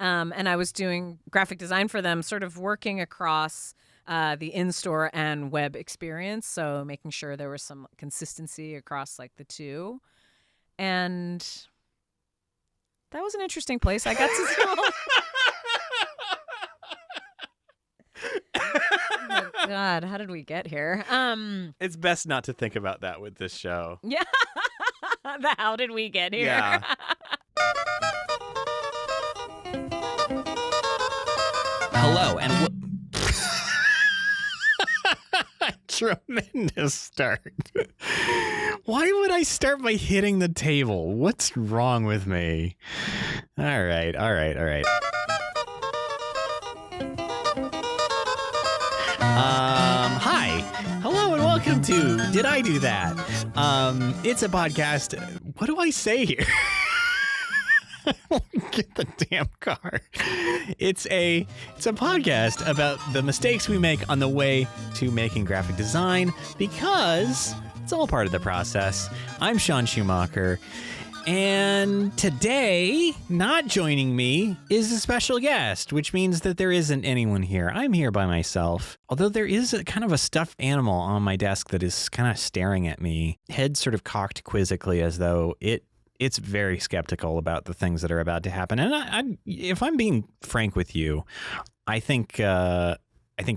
And I was doing graphic design for them, sort of working across the in-store and web experience. So making sure there was some consistency across like the two. And that was an interesting place. I got to Oh God, how did we get here? It's best not to think about that with this show. Yeah. How did we get here? Yeah. Hello, and Tremendous start. Why would I start by hitting the table? What's wrong with me? All right. Hi. Hello and welcome to Did I Do That? It's a podcast. What do I say here? Get the damn car. It's a podcast about the mistakes we make on the way to making graphic design because it's all part of the process. I'm Sean Schumacher, and today, not joining me is a special guest, which means that there isn't anyone here. I'm here by myself, although there is a kind of a stuffed animal on my desk that is kind of staring at me, head sort of cocked quizzically as though it's very skeptical about the things that are about to happen. And if I'm being frank with you, I think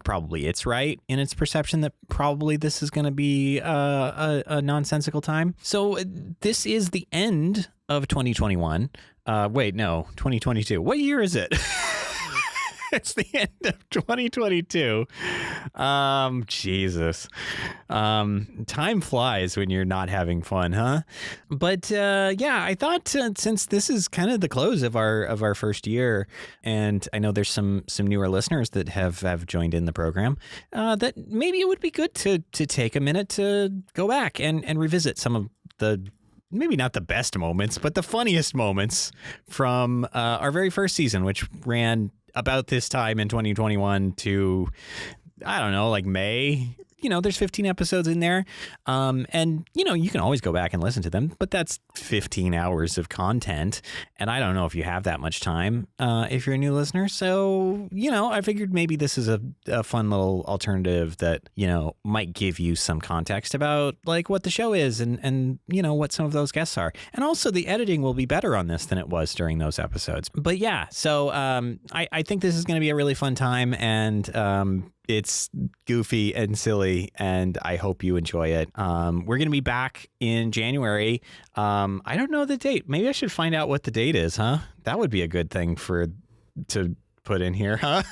probably it's right in its perception that probably this is going to be a nonsensical time. So this is the end of 2021. Wait, no, 2022. What year is it? It's the end of 2022. Jesus. Time flies when you're not having fun, huh? But yeah, I thought since this is kind of the close of our first year, and I know there's some newer listeners that have joined in the program, that maybe it would be good to take a minute to go back and revisit some of the, maybe not the best moments, but the funniest moments from our very first season, which ran about this time in 2021 to, I don't know, like May. You know, there's 15 episodes in there. And, you know, you can always go back and listen to them, but that's 15 hours of content. And I don't know if you have that much time if you're a new listener. So, you know, I figured maybe this is a fun little alternative that, you know, might give you some context about like what the show is and you know, what some of those guests are. And also the editing will be better on this than it was during those episodes. But yeah, so I think this is going to be a really fun time, and it's goofy and silly, and I hope you enjoy it. We're going to be back in January. I don't know the date. Maybe I should find out what the date is, huh? That would be a good thing to put in here, huh?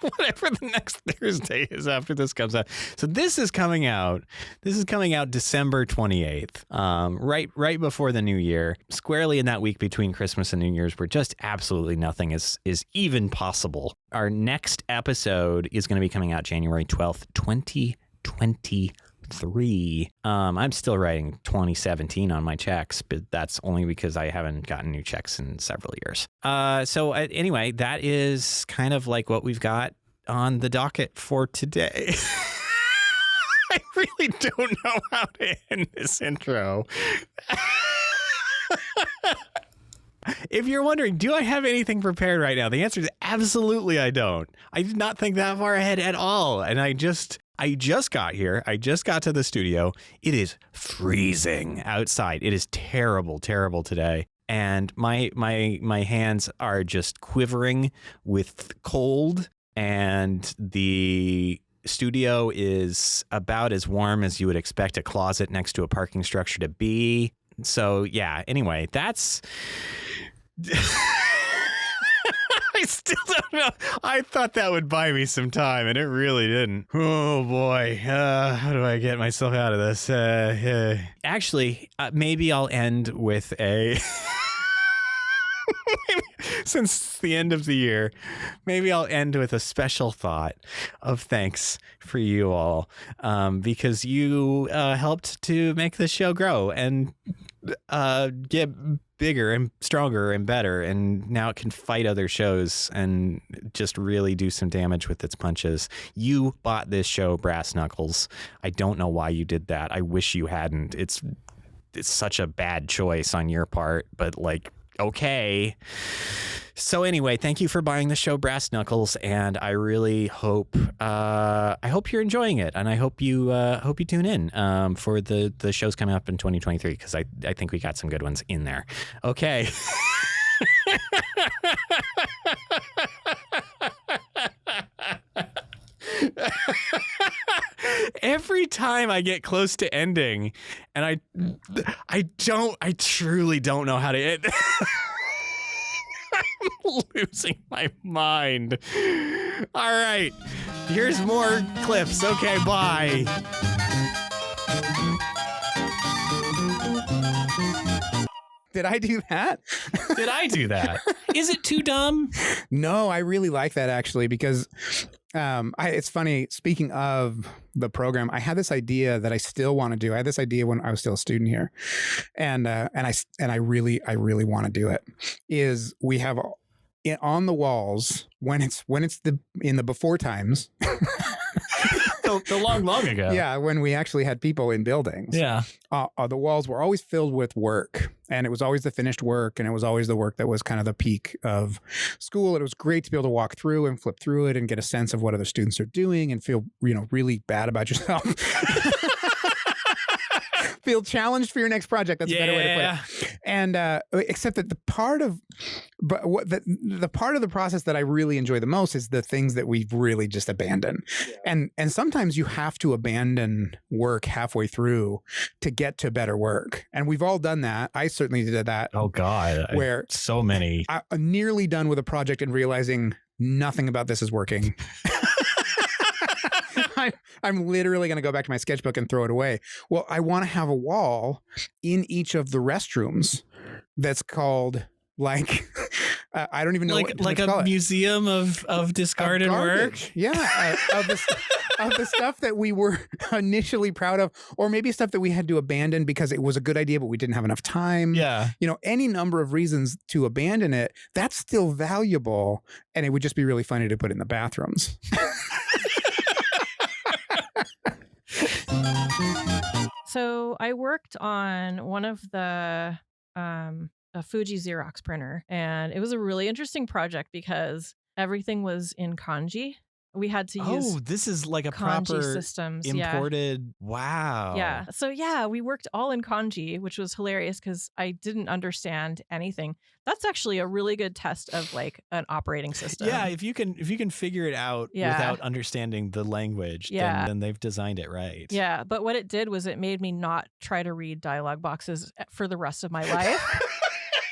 Whatever the next Thursday is after this comes out. So this is coming out December 28th, right before the new year, squarely in that week between Christmas and New Year's, where just absolutely nothing is even possible. Our next episode is going to be coming out January 12th, 2023. I'm still writing 2017 on my checks, but that's only because I haven't gotten new checks in several years. So anyway, that is kind of like what we've got on the docket for today. I really don't know how to end this intro. If you're wondering, do I have anything prepared right now? The answer is absolutely I don't. I did not think that far ahead at all. And I just got here. I just got to the studio. It is freezing outside. It is terrible today. And my hands are just quivering with cold, and the studio is about as warm as you would expect a closet next to a parking structure to be. So yeah, anyway, that's I still don't know. I thought that would buy me some time, and it really didn't. Oh, boy. How do I get myself out of this? Actually, maybe I'll end with a... Since it's the end of the year, maybe I'll end with a special thought of thanks for you all, because you helped to make this show grow and get bigger and stronger and better, and now it can fight other shows and just really do some damage with its punches. You bought this show brass knuckles. I don't know why you did that. I wish you hadn't. It's such a bad choice on your part, but like okay. So anyway, thank you for buying the show Brass Knuckles, and I really hope you're enjoying it, and I hope you tune in for the shows coming up in 2023, because I think we got some good ones in there. Okay. Every time I get close to ending, and I truly don't know how to end. I'm losing my mind. All right, here's more clips. Okay, bye. Did I do that? Did I do that? Is it too dumb? No, I really like that actually, because it's funny. Speaking of the program, I had this idea that I still want to do. I had this idea when I was still a student here, and I really want to do it. Is we have on the walls when it's in the before times. The long ago. Yeah, when we actually had people in buildings. Yeah. The walls were always filled with work, and it was always the finished work, and it was always the work that was kind of the peak of school. It was great to be able to walk through and flip through it and get a sense of what other students are doing and feel, really bad about yourself. Feel challenged for your next project. That's a better way to put it. And except that the part of the process that I really enjoy the most is the things that we've really just abandoned. Yeah. And sometimes you have to abandon work halfway through to get to better work. And we've all done that. I certainly did that. Oh God. Where so many. I'm nearly done with a project and realizing nothing about this is working. I'm literally going to go back to my sketchbook and throw it away. Well, I want to have a wall in each of the restrooms that's called I don't even know like a museum of discarded work. Yeah, of the stuff that we were initially proud of, or maybe stuff that we had to abandon because it was a good idea, but we didn't have enough time. Yeah, any number of reasons to abandon it. That's still valuable, and it would just be really funny to put in the bathrooms. So I worked on one of the a Fuji Xerox printer, and it was a really interesting project because everything was in kanji. We had to use this is like a kanji proper systems. imported. Yeah. Wow. Yeah. So yeah, we worked all in kanji, which was hilarious because I didn't understand anything. That's actually a really good test of like an operating system. Yeah, if you can figure it out without understanding the language, then they've designed it right. Yeah, but what it did was it made me not try to read dialogue boxes for the rest of my life.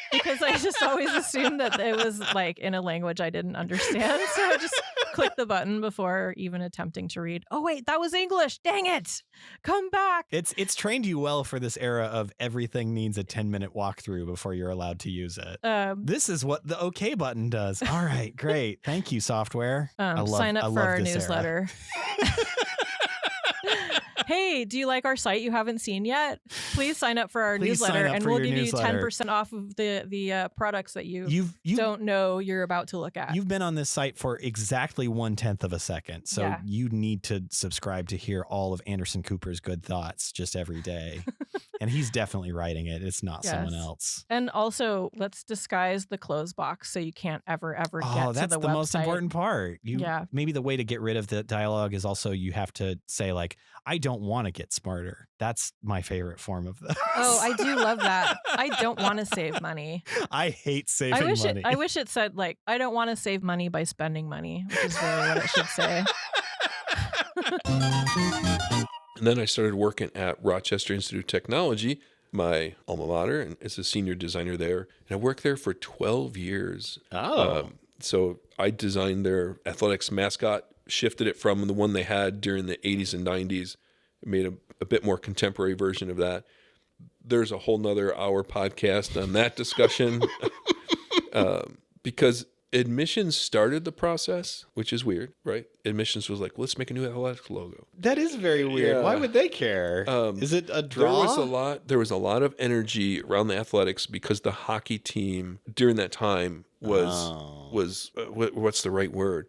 Because I just always assumed that it was like in a language I didn't understand. So I just clicked the button before even attempting to read. Oh, wait, that was English. Dang it. Come back. It's trained you well for this era of everything needs a 10-minute walkthrough before you're allowed to use it. This is what the OK button does. All right, great. Thank you, software. Sign up for our newsletter. Hey, do you like our site you haven't seen yet? Please sign up for our newsletter, and we'll give you 10% off of the products that you don't know you're about to look at. You've been on this site for exactly 1/10 of a second, so you need to subscribe to hear all of Anderson Cooper's good thoughts just every day. And he's definitely writing it. It's not someone else. And also, let's disguise the close box so you can't ever get to the website. Oh, that's the most important part. Maybe the way to get rid of the dialogue is also you have to say like, I don't want to get smarter. That's my favorite form of this. Oh, I do love that. I don't want to save money. I hate saving money. I wish it said like, I don't want to save money by spending money, which is really what it should say. And then I started working at Rochester Institute of Technology, my alma mater, and as a senior designer there. And I worked there for 12 years. Oh. So I designed their athletics mascot, shifted it from the one they had during the 80s and 90s, made a bit more contemporary version of that. There's a whole nother hour podcast on that discussion because admissions started the process, which is weird, right? Admissions was like, let's make a new athletics logo. That is very weird. Yeah. Why would they care? Is it a draw? There was a lot of energy around the athletics because the hockey team during that time was what's the right word?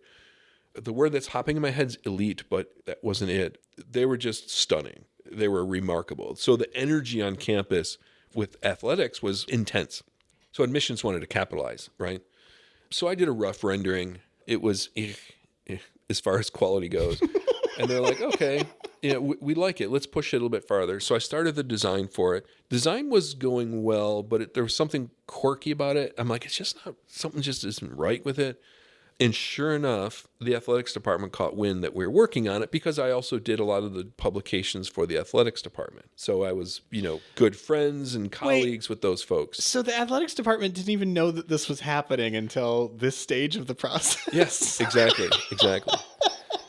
The word that's hopping in my head is elite, but that wasn't it. They were just stunning. They were remarkable. So the energy on campus with athletics was intense. So admissions wanted to capitalize, right? So I did a rough rendering. It was as far as quality goes. And they're like, okay, we like it. Let's push it a little bit farther. So I started the design for it. Design was going well, but there was something quirky about it. I'm like, it's just not, something just isn't right with it. And sure enough, the athletics department caught wind that we were working on it because I also did a lot of the publications for the athletics department. So I was, good friends and colleagues with those folks. So the athletics department didn't even know that this was happening until this stage of the process. Yes, exactly.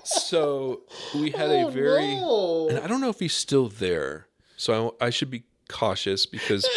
So we had and I don't know if he's still there, so I should be cautious because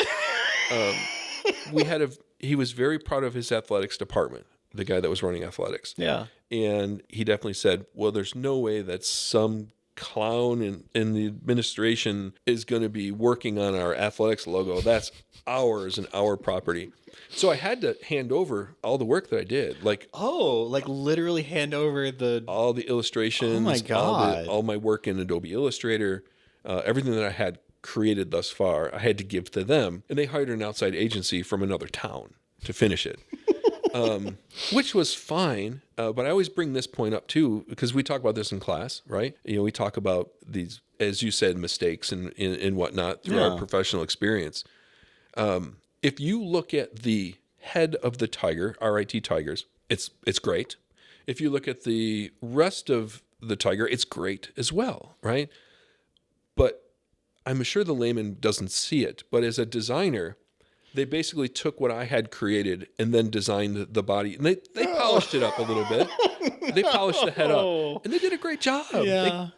he was very proud of his athletics department, the guy that was running athletics. Yeah. And he definitely said, well, there's no way that some clown in the administration is going to be working on our athletics logo. That's ours and our property. So I had to hand over all the work that I did. Like literally hand over all the illustrations. Oh my God. All my work in Adobe Illustrator, everything that I had created thus far, I had to give to them. And they hired an outside agency from another town to finish it. Which was fine, but I always bring this point up too, because we talk about this in class, right? We talk about these, as you said, mistakes and whatnot through our professional experience. If you look at the head of the tiger, RIT tigers, it's great. If you look at the rest of the tiger, it's great as well, right? But I'm sure the layman doesn't see it. But as a designer, they basically took what I had created and then designed the body. And they polished it up a little bit. They polished the head up. And they did a great job. Yeah.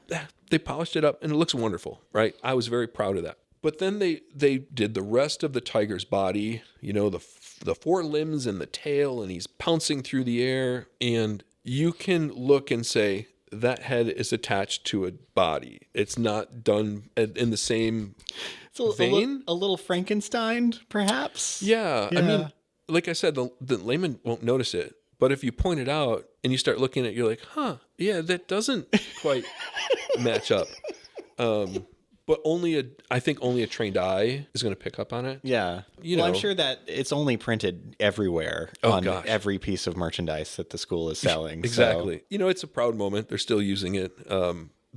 They polished it up and it looks wonderful, right? I was very proud of that. But then they did the rest of the tiger's body, the four limbs and the tail, and he's pouncing through the air. And you can look and say, that head is attached to a body. It's not done in the same vein. A little Frankenstein, perhaps? Yeah. I mean, like I said, the layman won't notice it. But if you point it out and you start looking at it, you're like, yeah, that doesn't quite match up. But I think only a trained eye is going to pick up on it. Yeah. I'm sure that it's only printed everywhere on every piece of merchandise that the school is selling. Exactly. So. It's a proud moment. They're still using it.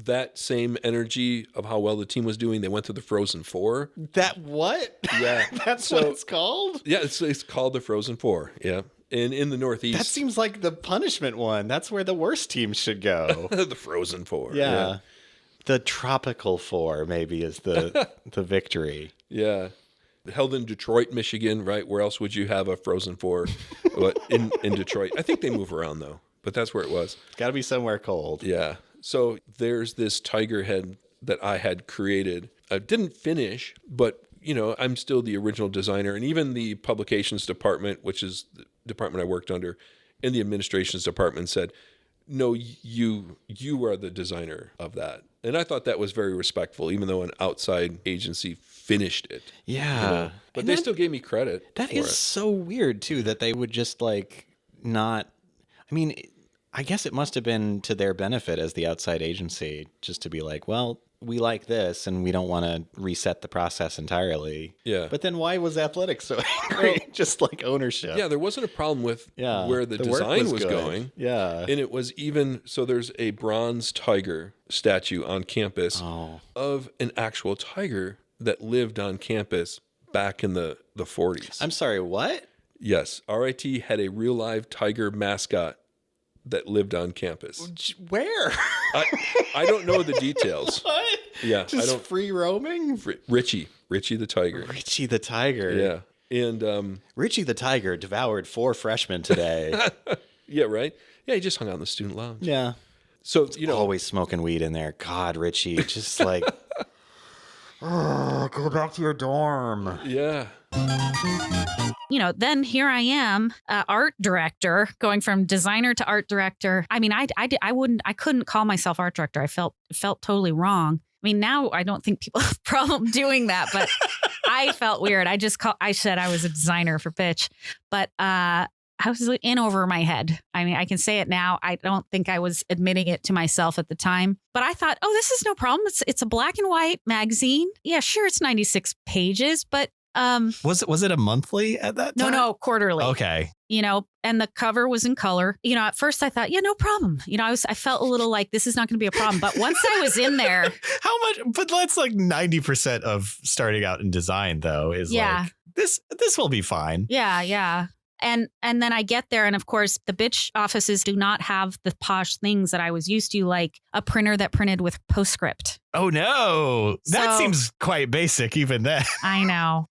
That same energy of how well the team was doing, they went to the Frozen Four. That what? Yeah. That's what it's called? Yeah, it's called the Frozen Four. Yeah. And in the Northeast. That seems like the punishment one. That's where the worst teams should go. The Frozen Four. Yeah. The Tropical Four maybe is the victory. Yeah. Held in Detroit, Michigan, right? Where else would you have a Frozen Four? But in Detroit. I think they move around though, but that's where it was. Got to be somewhere cold. Yeah. So there's this tiger head that I had created. I didn't finish, but I'm still the original designer, and even the publications department, which is the department I worked under, and the administrations department said, no, you are the designer of that. And I thought that was very respectful, even though an outside agency finished it. Yeah. But they still gave me credit. That is so weird, too, that they would just not. I mean, I guess it must have been to their benefit as the outside agency just to be like, well, we like this and we don't want to reset the process entirely. Yeah. But then why was athletics so angry? Just like ownership. Yeah, there wasn't a problem with where the design was going. Yeah. And it was so there's a bronze tiger statue on campus of an actual tiger that lived on campus back in the 40s. I'm sorry, what? Yes. RIT had a real live tiger mascot that lived on campus. Where? I don't know the details. What? Yeah. Just free roaming? Richie the tiger. Richie the tiger. Yeah. And Richie the tiger devoured 4 freshmen today. Yeah, right? Yeah, he just hung out in the student lounge. Yeah. So, always smoking weed in there. God, Richie, just like go back to your dorm. Yeah. Then here I am, art director, going from designer to art director. I mean, I couldn't call myself art director. I felt totally wrong. I mean, now I don't think people have a problem doing that, but I felt weird. I said I was a designer for bitch, but I was in over my head. I mean, I can say it now. I don't think I was admitting it to myself at the time, but I thought, this is no problem. It's a black and white magazine. Yeah, sure. It's 96 pages, but Was it a monthly at that time? No, quarterly. Okay. And the cover was in color. At first I thought, no problem. I felt a little like this is not going to be a problem. But once I was in there. How much? But that's like 90% of starting out in design, though, is like, this will be fine. Yeah. And then I get there. And of course, the bitch offices do not have the posh things that I was used to, like a printer that printed with PostScript. Oh, no. That seems quite basic even then. I know.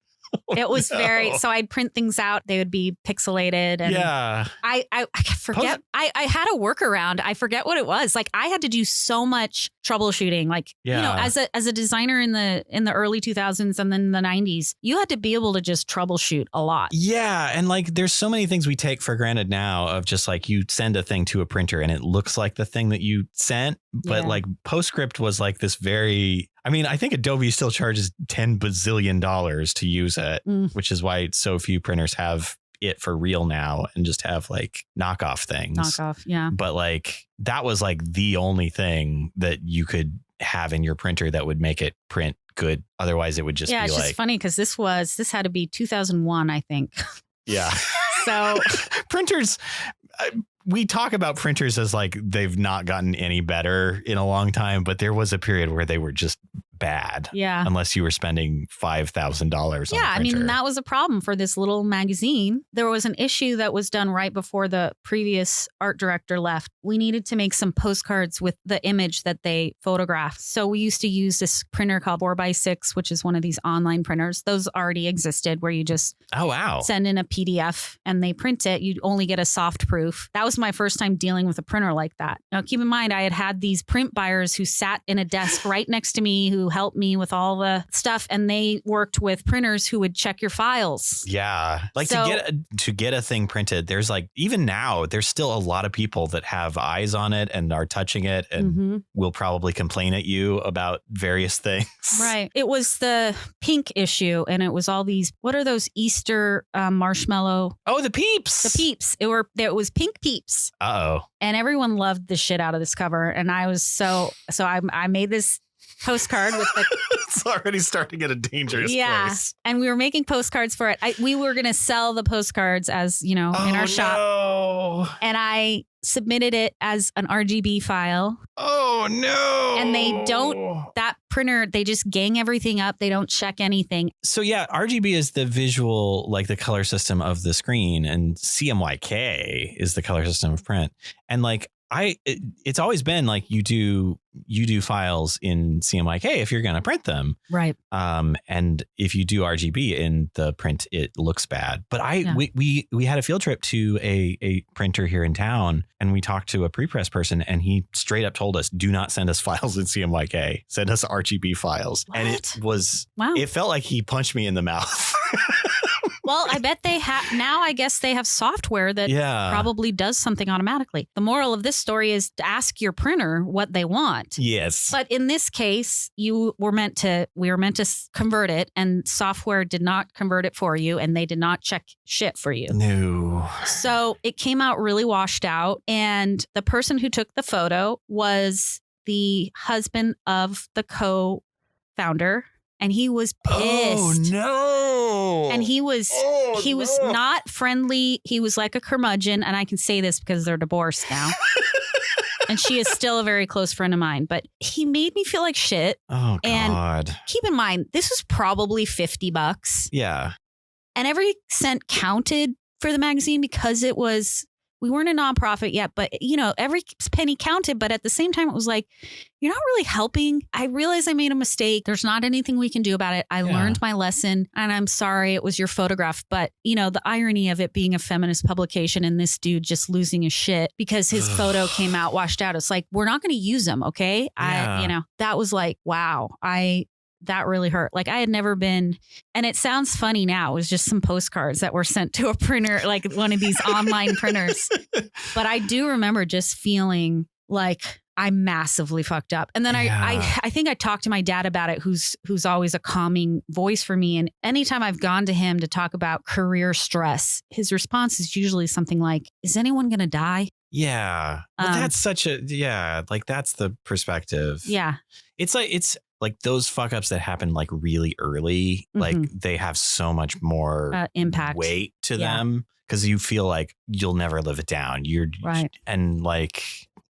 It was so I'd print things out. They would be pixelated. And I forget. I had a workaround. I forget what it was. Like I had to do so much troubleshooting. Like, as a designer in the early 2000s and then the 90s, you had to be able to just troubleshoot a lot. Yeah. And like, there's so many things we take for granted now of just like you send a thing to a printer and it looks like the thing that you sent. But like PostScript was like this I think Adobe still charges $10 bazillion to use it, which is why so few printers have it for real now and just have like knockoff things. Yeah. But like that was like the only thing that you could have in your printer that would make it print good. Otherwise, it would just be it's like. Just funny because this had to be 2001, I think. Yeah. So printers. We talk about printers as like they've not gotten any better in a long time, but there was a period where they were just bad. Yeah. Unless you were spending $5,000 on a printer. That was a problem for this little magazine. There was an issue that was done right before the previous art director left. We needed to make some postcards with the image that they photographed. So we used to use this printer called 4x6, which is one of these online printers. Those already existed where you just send in a PDF and they print it. You only get a soft proof. That was my first time dealing with a printer like that. Now, keep in mind, I had these print buyers who sat in a desk right next to me who helped me with all the stuff, and they worked with printers who would check your files. Yeah. Like to get a thing printed, there's like, even now, there's still a lot of people that have eyes on it and are touching it and will probably complain at you about various things. Right. It was the pink issue, and it was all these, what are those Easter marshmallow? Oh, the Peeps. The Peeps. It was pink Peeps. Uh-oh. And everyone loved the shit out of this cover. And I was I made this postcard with the it's already starting at a dangerous place. And we were making postcards for it. We were going to sell the postcards as, in our shop. No. And I submitted it as an RGB file. Oh no. And that printer, they just gang everything up. They don't check anything. So yeah, RGB is the visual, like the color system of the screen, and CMYK is the color system of print. And like it's always been like you do files in CMYK if you're going to print them. Right. And if you do RGB in the print, it looks bad. But we had a field trip to a printer here in town, and we talked to a pre-press person, and he straight up told us, do not send us files in CMYK, send us RGB files. What? And it was, wow. It felt like he punched me in the mouth. Well, I bet they have now. I guess they have software that probably does something automatically. The moral of this story is to ask your printer what they want. Yes. But in this case, we were meant to convert it, and software did not convert it for you, and they did not check shit for you. No. So it came out really washed out. And the person who took the photo was the husband of the co-founder. And he was pissed. Oh no. And he was not friendly. He was like a curmudgeon. And I can say this because they're divorced now. And she is still a very close friend of mine. But he made me feel like shit. Oh, God. And keep in mind, this was probably $50. Yeah. And every cent counted for the magazine because we weren't a nonprofit yet, but every penny counted. But at the same time, it was like, you're not really helping. I realize I made a mistake. There's not anything we can do about it. I learned my lesson, and I'm sorry it was your photograph. But, the irony of it being a feminist publication and this dude just losing his shit because his photo came out washed out. It's like, we're not going to use him. Okay. Yeah. That was like, wow. That really hurt. Like I had never been, and it sounds funny now. It was just some postcards that were sent to a printer, like one of these online printers. But I do remember just feeling like I massively fucked up. And then I think I talked to my dad about it, who's always a calming voice for me. And anytime I've gone to him to talk about career stress, his response is usually something like, is anyone going to die? Yeah. But that's that's the perspective. Yeah. It's like, like those fuck ups that happen like really early, like they have so much more impact weight to them because you feel like you'll never live it down. You're right. And like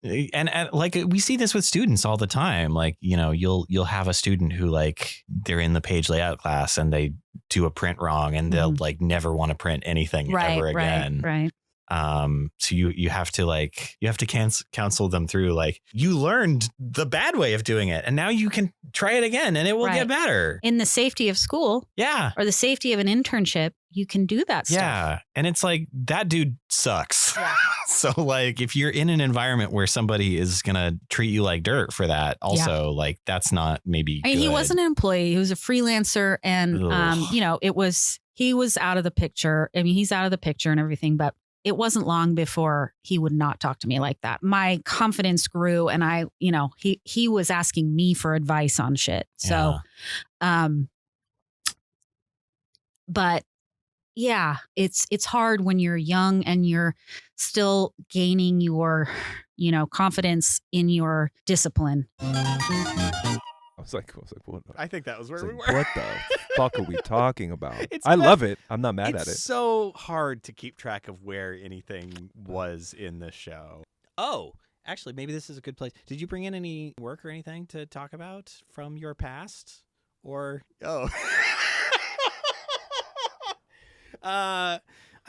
we see this with students all the time. Like, you know, you'll have a student who like they're in the page layout class and they do a print wrong and they'll like never want to print anything ever again. Right. So you have to counsel them through, like, you learned the bad way of doing it and now you can try it again and it will get better. In the safety of school. Yeah. Or the safety of an internship, you can do that stuff. Yeah. And it's like, that dude sucks. Yeah. So like, if you're in an environment where somebody is going to treat you like dirt for that, also like, that's not maybe good. He wasn't an employee. He was a freelancer and, you know, he was out of the picture. I mean, he's out of the picture and everything, but it wasn't long before he would not talk to me like that. My confidence grew and I, you know, he was asking me for advice on shit. So, but yeah, it's hard when you're young and you're still gaining your, you know, confidence in your discipline. I was like, what? I think that was where we were. What the fuck are we talking about? I love it. I'm not mad at it. It's so hard to keep track of where anything was in the show. Oh, actually, maybe this is a good place. Did you bring in any work or anything to talk about from your past? Or, I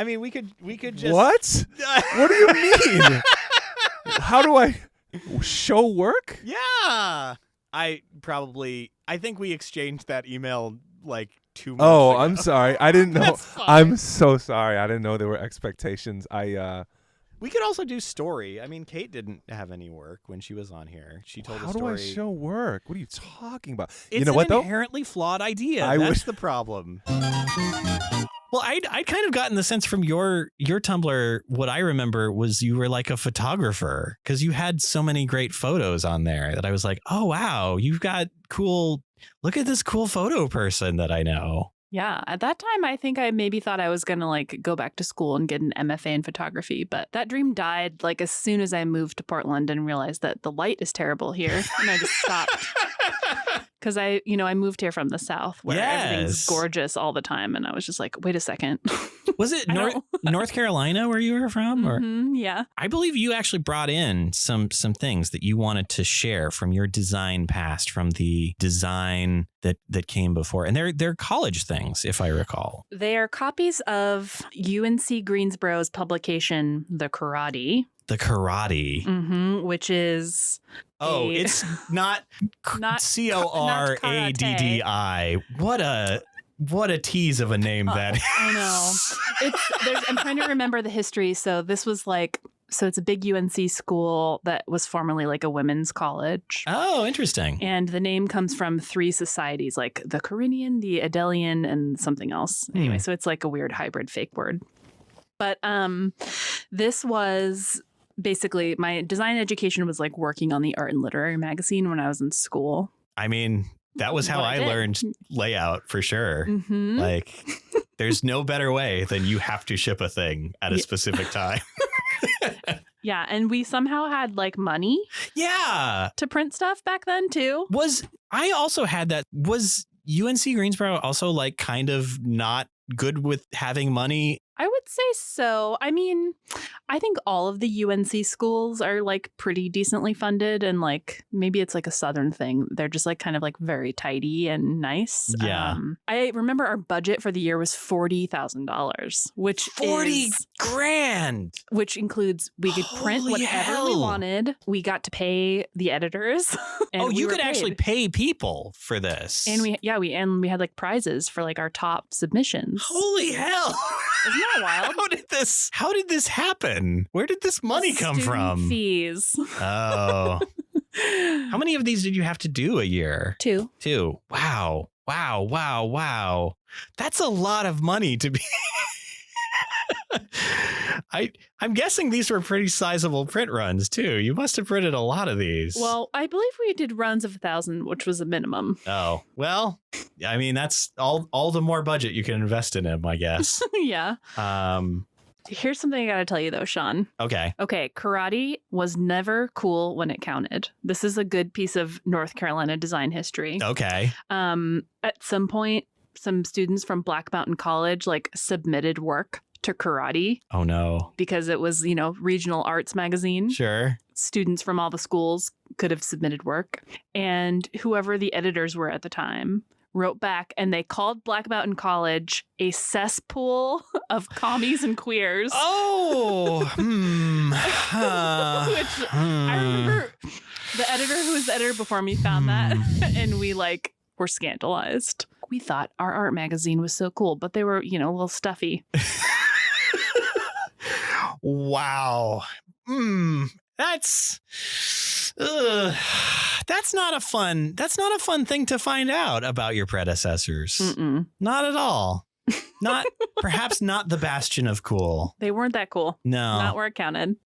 mean, we could just. What? What do you mean? How do I show work? Yeah. I think we exchanged that email like 2 months ago. I'm sorry. I didn't know. I'm so sorry. I didn't know there were expectations. We could also do story. I mean, Kate didn't have any work when she was on here. She told a story. How do I show work? What are you talking about? It's you know what, though? An inherently flawed idea. That's the problem. Well, I'd kind of gotten the sense from your Tumblr, what I remember was you were like a photographer because you had so many great photos on there that I was like, oh, wow, you've got cool. Look at this cool photo person that I know. Yeah. At that time, I think I maybe thought I was going to like go back to school and get an MFA in photography. But that dream died like as soon as I moved to Portland and realized that the light is terrible here. And I just stopped. Because I moved here from the South where everything's gorgeous all the time. And I was just like, wait a second. Was it North Carolina where you were from? Or? Yeah. I believe you actually brought in some things that you wanted to share from your design past, from the design that came before. And they're college things, if I recall. They are copies of UNC Greensboro's publication, The Karate. The Karate. Which is... it's not CORADDI. What a tease of a name that is. I know. I'm trying to remember the history. So this was it's a big UNC school that was formerly like a women's college. Oh, interesting. And the name comes from 3 societies, like the Carinian, the Adelian, and something else. Anyway, so it's like a weird hybrid fake word. But this was... Basically, my design education was like working on the art and literary magazine when I was in school. I mean, that was how I learned layout for sure. Like, there's no better way than you have to ship a thing at a specific time. Yeah. And we somehow had like money. Yeah. To print stuff back then, too. I also had that. Was UNC Greensboro also like kind of not good with having money? I would say so. I mean, I think all of the UNC schools are like pretty decently funded and like maybe it's like a Southern thing. They're just like kind of like very tidy and nice. Yeah. I remember our budget for the year was $40,000, which $40,000, which includes we could print whatever we wanted. We got to pay the editors. And you could actually pay people for this. And we had like prizes for like our top submissions. Holy hell. Isn't that wild? How did this happen? Where did this money come from? Fees. Oh. How many of these did you have to do a year? 2. Wow. That's a lot of money to be. I'm guessing these were pretty sizable print runs too. You must have printed a lot of these. Well, I believe we did runs of 1,000, which was a minimum. Oh, well, I mean, that's all the more budget you can invest in them, I guess. Yeah. Here's something I gotta tell you though, Sean. Okay. Okay, karate was never cool when it counted. This is a good piece of North Carolina design history. Okay. At some point, some students from Black Mountain College submitted work to karate Oh no. because it was, regional arts magazine. Sure. Students from all the schools could have submitted work. And whoever the editors were at the time wrote back and they called Black Mountain College a cesspool of commies and queers. Oh. Which I remember the editor who was the editor before me found that and we were scandalized. We thought our art magazine was so cool, but they were, a little stuffy. Wow. That's not a fun thing to find out about your predecessors. Mm-mm. Not at all. Perhaps not the bastion of cool. They weren't that cool. No. Not where it counted.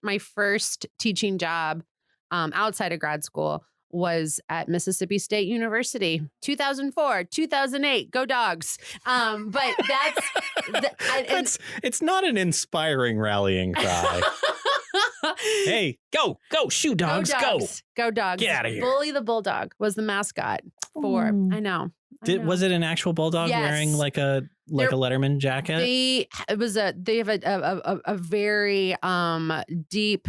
My first teaching job outside of grad school was at Mississippi State University, 2004, 2008. Go Dogs! But It's not an inspiring rallying cry. Hey, go, shoe dogs, go. Go Dogs. Get outta here. Bully the Bulldog was the mascot for. I know. Was it an actual bulldog Yes. wearing a Letterman jacket? They have a very deep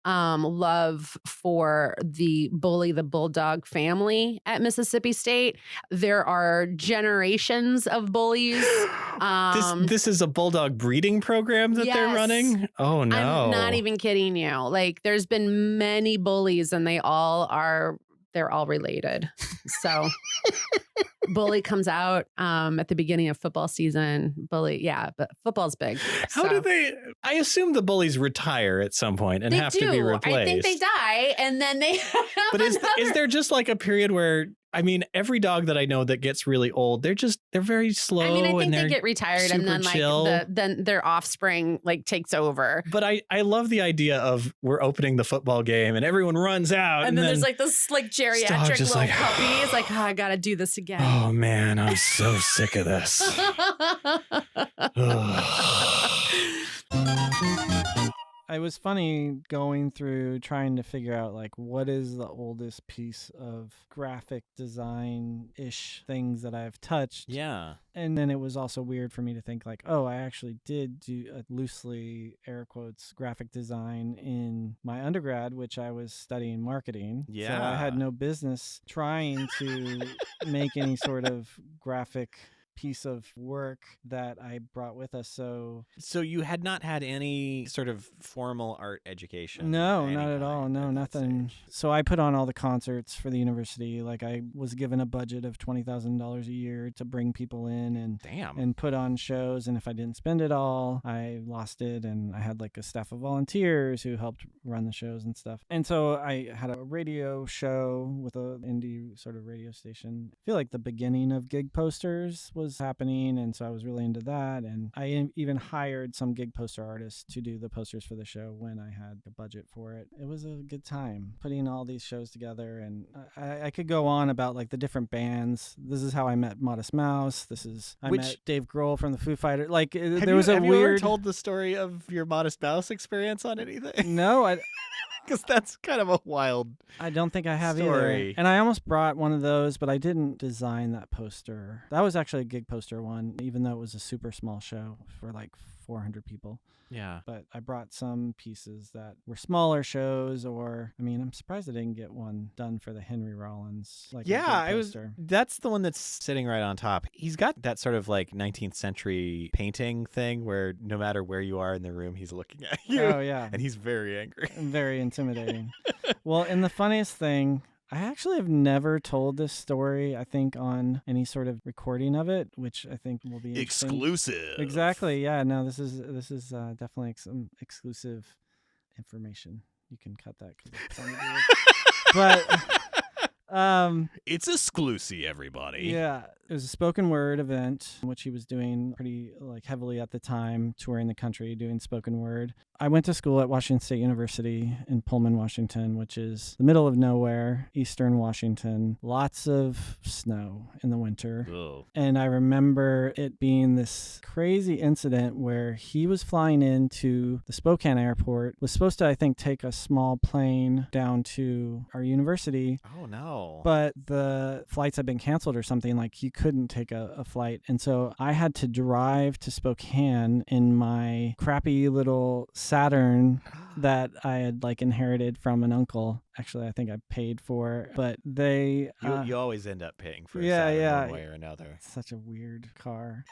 love for the Bully the Bulldog family at Mississippi State. There are generations of bullies. This is a bulldog breeding program that they're Yes. running? Oh no. I'm not even kidding you. There's been many bullies and they're all related. So Bully comes out at the beginning of football season. Bully, yeah, but football's big. How do they? I assume the bullies retire at some point and have to be replaced. I think they die and then they have But is there just a period where, every dog that I know that gets really old, they're very slow. I think and they get retired and then then their offspring takes over. But I love the idea of we're opening the football game and everyone runs out. And then there's this geriatric just little puppy. It's I gotta do this again. Oh man, I'm so sick of this. It was funny going through trying to figure out what is the oldest piece of graphic design-ish things that I've touched. Yeah. And then it was also weird for me to think I actually did do a loosely air quotes graphic design in my undergrad, which I was studying marketing. Yeah. So I had no business trying to make any sort of graphic piece of work that I brought with us. So you had not had any sort of formal art education? No, not at all. No, nothing. So I put on all the concerts for the university. I was given a budget of $20,000 a year to bring people in and put on shows. And if I didn't spend it all, I lost it. And I had a staff of volunteers who helped run the shows and stuff. And so I had a radio show with an indie sort of radio station. I feel like the beginning of gig posters was happening, and so I was really into that, and I even hired some gig poster artists to do the posters for the show when I had the budget for it. It was a good time putting all these shows together, and I could go on about the different bands. This is how I met Modest Mouse. I met Dave Grohl from the Foo Fighters. Have you ever told the story of your Modest Mouse experience on anything? No, because that's kind of a wild I don't think I have story. either. And I almost brought one of those, but I didn't design that poster. That was actually a gig poster one, even though it was a super small show for 400 people. Yeah. But I brought some pieces that were smaller shows, I'm surprised I didn't get one done for the Henry Rollins. That's the one that's sitting right on top. He's got that sort of 19th century painting thing where no matter where you are in the room, he's looking at you. Oh, yeah. And he's very angry. Very intimidating. Well, and the funniest thing, I actually have never told this story, I think, on any sort of recording of it, which I think will be exclusive. Exactly. Yeah. No, this is definitely some exclusive information. You can cut that because it's on the but it's exclusive, everybody. Yeah. It was a spoken word event, which he was doing pretty like heavily at the time, touring the country, doing spoken word. I went to school at Washington State University in Pullman, Washington, which is the middle of nowhere, eastern Washington. Lots of snow in the winter. Ugh. And I remember it being this crazy incident where he was flying into the Spokane airport, was supposed to, I think, take a small plane down to our university. Oh, no. But the flights had been canceled or something, like he couldn't take a flight. And so I had to drive to Spokane in my crappy little Saturn that I had like inherited from an uncle. Actually, I think I paid for, but they... You always end up paying for yeah, one way or another. Such a weird car.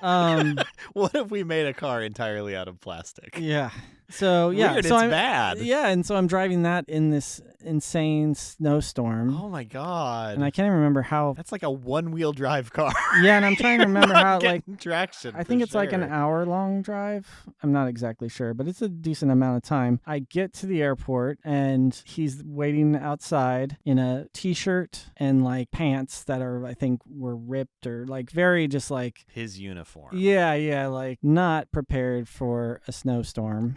What if we made a car entirely out of plastic? Yeah. So, yeah. Weird, so it's I'm, bad. Yeah, and so I'm driving that in this insane snowstorm. Oh, my God. And I can't even remember how... That's like a one-wheel drive car. Yeah, and I'm trying to remember how, like... traction. I think it's like an hour-long drive. I'm not exactly sure, but it's a decent amount of time. I get to the airport, and he's waiting outside in a t-shirt and like pants that are, I think, were ripped or like very just like his uniform. Yeah, like not prepared for a snowstorm.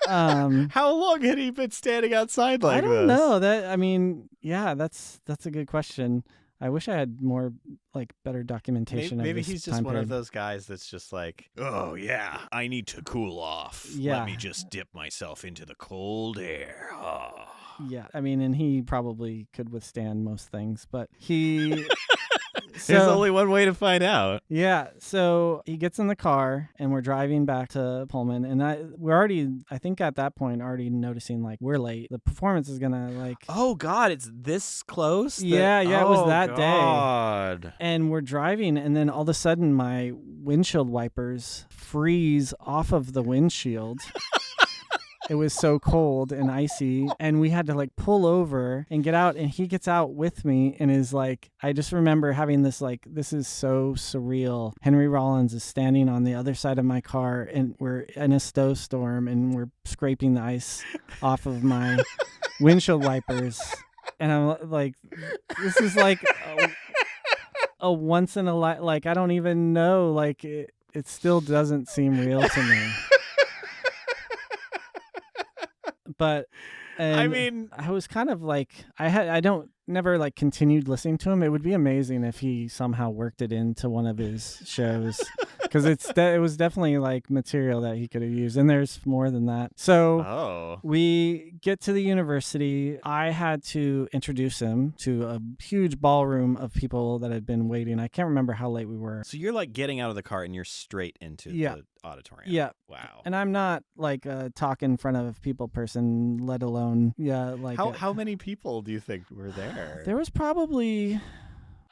How long had he been standing outside like this? I don't know. That's a good question. I wish I had more, like, better documentation. Maybe of this he's just time one period. of those guys that's just like, oh yeah, I need to cool off. Yeah. Let me just dip myself into the cold air. Oh. Yeah, I mean, and he probably could withstand most things, but he... There's only one way to find out. Yeah, so he gets in the car and we're driving back to Pullman, and we're already, I think at that point, already noticing like we're late. The performance is gonna like... Oh God, it's this close? Yeah, it was that God. day. And we're driving, and then all of a sudden my windshield wipers freeze off of the windshield. It was so cold and icy, and we had to like pull over and get out, and he gets out with me and is like, I just remember having this like, this is so surreal. Henry Rollins is standing on the other side of my car, and we're in a snowstorm, and we're scraping the ice off of my windshield wipers. And I'm like, this is like a once in a like, I don't even know, like it still doesn't seem real to me. But I mean, I was kind of like, never like continued listening to him. It would be amazing if he somehow worked it into one of his shows, because it was definitely like material that he could have used, and there's more than that. So we get to the university. I had to introduce him to a huge ballroom of people that had been waiting. I can't remember how late we were. So you're like getting out of the car and you're straight into the auditorium. Yeah. Wow. And I'm not like a talk in front of people person, let alone like how many people do you think were there? There was probably,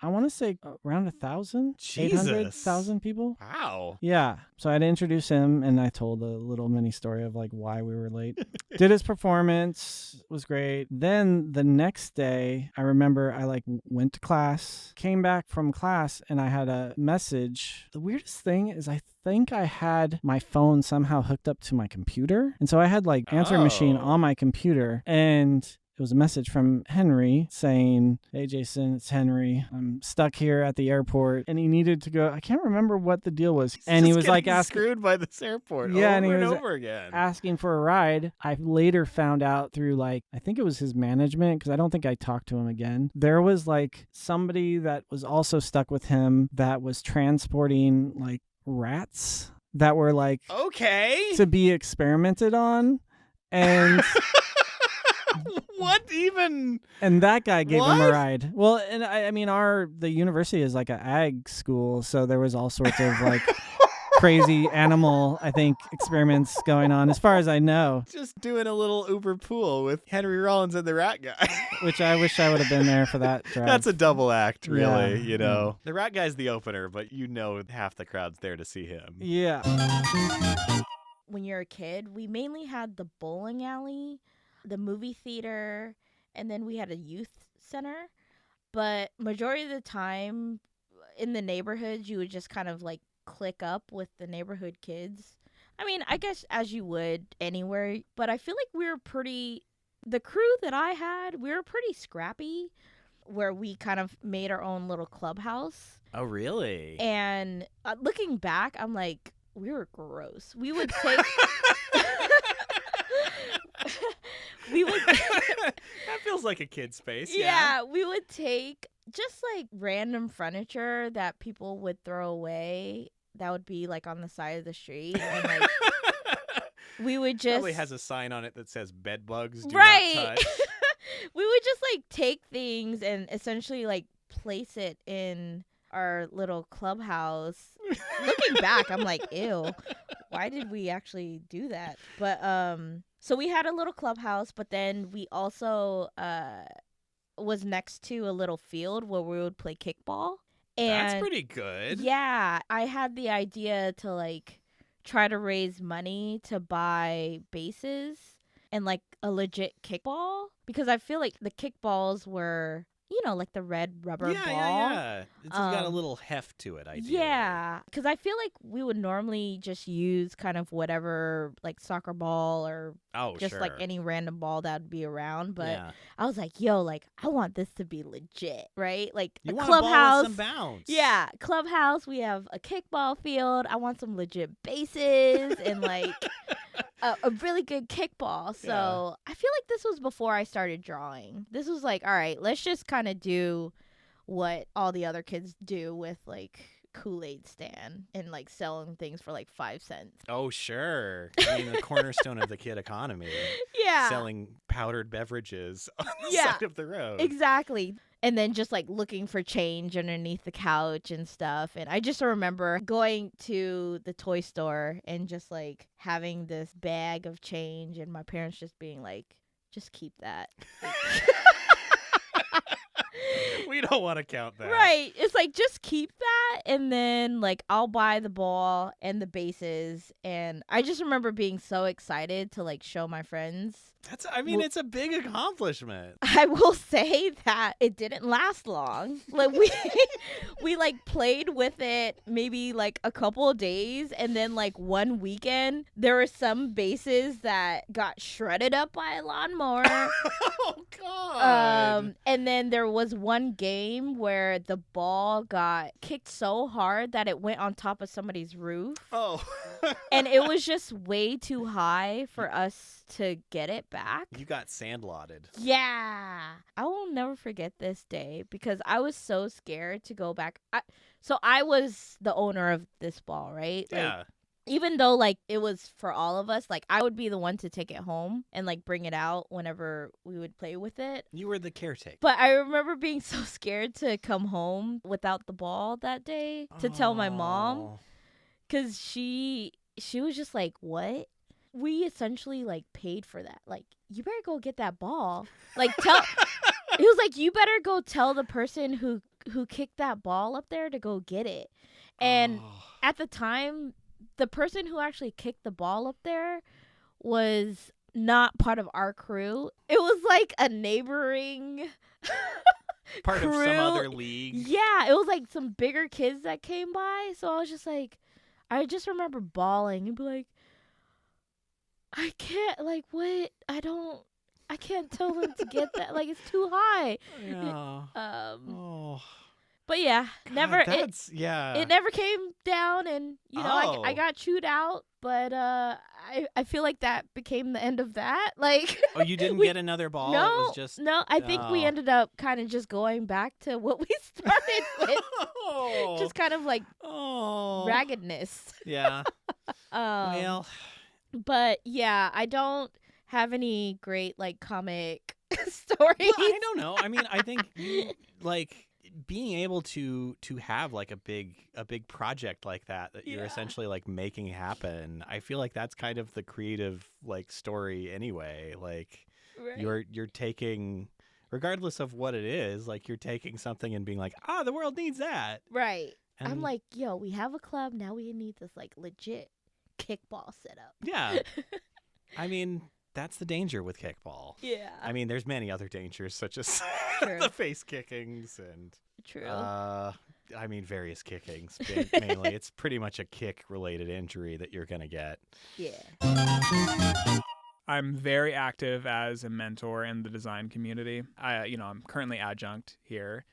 I want to say around 1,000, 800,000 people. Wow. Yeah. So I had to introduce him, and I told a little mini story of like why we were late. Did his performance, was great. Then the next day, I remember I like went to class, came back from class, and I had a message. The weirdest thing is I think I had my phone somehow hooked up to my computer. And so I had like answering machine on my computer, and it was a message from Henry saying, "Hey, Jason, it's Henry. I'm stuck here at the airport." And he needed to go. I can't remember what the deal was. And he was like screwed by this airport over and over again. Asking for a ride. I later found out through like, I think it was his management, because I don't think I talked to him again. There was like somebody that was also stuck with him that was transporting like rats that were like to be experimented on. And... What even? And that guy gave him a ride. Well, and I mean, the university is like an ag school, so there was all sorts of like crazy animal, I think, experiments going on, as far as I know. Just doing a little Uber pool with Henry Rollins and the rat guy. Which I wish I would have been there for that drive. That's a double act, really, Yeah. you know. The rat guy's the opener, but you know half the crowd's there to see him. Yeah. When you're a kid, we mainly had the bowling alley, the movie theater, and then we had a youth center. But majority of the time in the neighborhoods, you would just kind of like click up with the neighborhood kids. I mean, I guess as you would anywhere, but I feel like the crew that I had, we were pretty scrappy. where we kind of made our own little clubhouse. Oh, really? And looking back, I'm like, we were gross. We would take. That feels like a kid space. Yeah, we would take just like random furniture that people would throw away. That would be like on the side of the street, and like we would just probably has a sign on it that says "bed bugs do right. not touch." We would just like take things and essentially like place it in our little clubhouse. Looking back, I'm like, ew, why did we actually do that? But so we had a little clubhouse, but then we also was next to a little field where we would play kickball. And that's pretty good. Yeah, I had the idea to like try to raise money to buy bases and like a legit kickball, because I feel like the kickballs were, you know, like the red rubber ball. Yeah. It's got a little heft to it, ideally. Yeah, because I feel like we would normally just use kind of whatever, like soccer ball or just like any random ball that would be around. But I was like, yo, like I want this to be legit, right? Like you a want clubhouse. A ball with some bounce. Yeah, clubhouse. We have a kickball field. I want some legit bases and like a really good kickball. So I feel like this was before I started drawing. This was like, all right, let's just kind of do what all the other kids do with like Kool-Aid stand and like selling things for like 5 cents. Oh, sure. I mean, the cornerstone of the kid economy. Yeah. Selling powdered beverages on the side of the road. Exactly. And then just like looking for change underneath the couch and stuff. And I just remember going to the toy store and just like having this bag of change and my parents just being like, just keep that. We don't want to count that. Right. It's like, just keep that. And then like I'll buy the ball and the bases. And I just remember being so excited to like show my friends. It's a big accomplishment. I will say that it didn't last long. Like we like played with it maybe like a couple of days, and then like one weekend there were some bases that got shredded up by a lawnmower. Oh God. And then there was one game where the ball got kicked so hard that it went on top of somebody's roof. Oh. And it was just way too high for us to get it back. You got sandlotted. Yeah. I will never forget this day because I was so scared to go back. So I was the owner of this ball, right? Yeah. Like, even though like it was for all of us, like I would be the one to take it home and like bring it out whenever we would play with it. You were the caretaker. But I remember being so scared to come home without the ball that day to tell my mom, because she was just like, what? We essentially like paid for that. Like, you better go get that ball. Like, it was like, you better go tell the person who kicked that ball up there to go get it. And at the time, the person who actually kicked the ball up there was not part of our crew. It was like a neighboring part crew. of some other league. Yeah, it was like some bigger kids that came by. So I was just like, I just remember bawling and be like, I can't, like, what? I can't tell them to get that. Like, it's too high. Yeah. But yeah, God, it never came down, and you know, I got chewed out, but I feel like that became the end of that. Like, oh, you didn't get another ball? No, it was just no. I think we ended up kind of just going back to what we started with, just kind of like raggedness. Yeah. Well, but yeah, I don't have any great like comic stories. Well, I don't know. I mean, I think like being able to have like a big project like that you're essentially like making happen, I feel like that's kind of the creative like story anyway. Like you're taking, regardless of what it is, like you're taking something and being like, the world needs that. Right. And I'm like, yo, we have a club, now we need this like legit kickball setup. Yeah. I mean, that's the danger with kickball. Yeah. I mean, there's many other dangers, such as the face kickings and I mean, various kickings. Mainly, it's pretty much a kick-related injury that you're gonna get. Yeah. I'm very active as a mentor in the design community. I'm currently adjunct here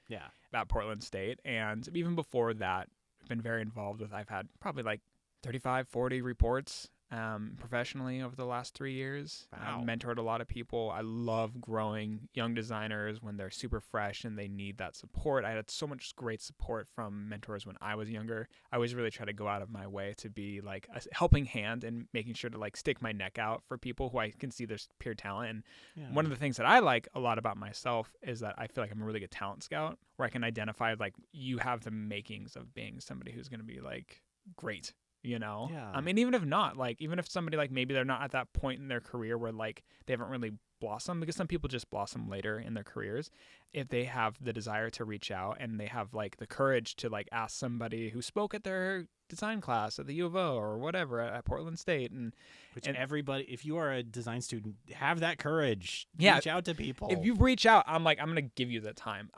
at Portland State. And even before that, I've been very involved with, I've had probably like 35, 40 reports professionally over the last 3 years. Wow. I've mentored a lot of people. I love growing young designers when they're super fresh and they need that support. I had so much great support from mentors when I was younger. I always really try to go out of my way to be like a helping hand and making sure to like stick my neck out for people who I can see there's pure talent. And one of the things that I like a lot about myself is that I feel like I'm a really good talent scout, where I can identify like you have the makings of being somebody who's going to be like great. I mean, even if not, like, even if somebody, like, maybe they're not at that point in their career where, like, they haven't really blossomed, because some people just blossom later in their careers. If they have the desire to reach out and they have, like, the courage to, like, ask somebody who spoke at their design class at the U of O or whatever at Portland State. Which everybody, if you are a design student, have that courage. Yeah, reach out to people. If you reach out, I'm going to give you the time.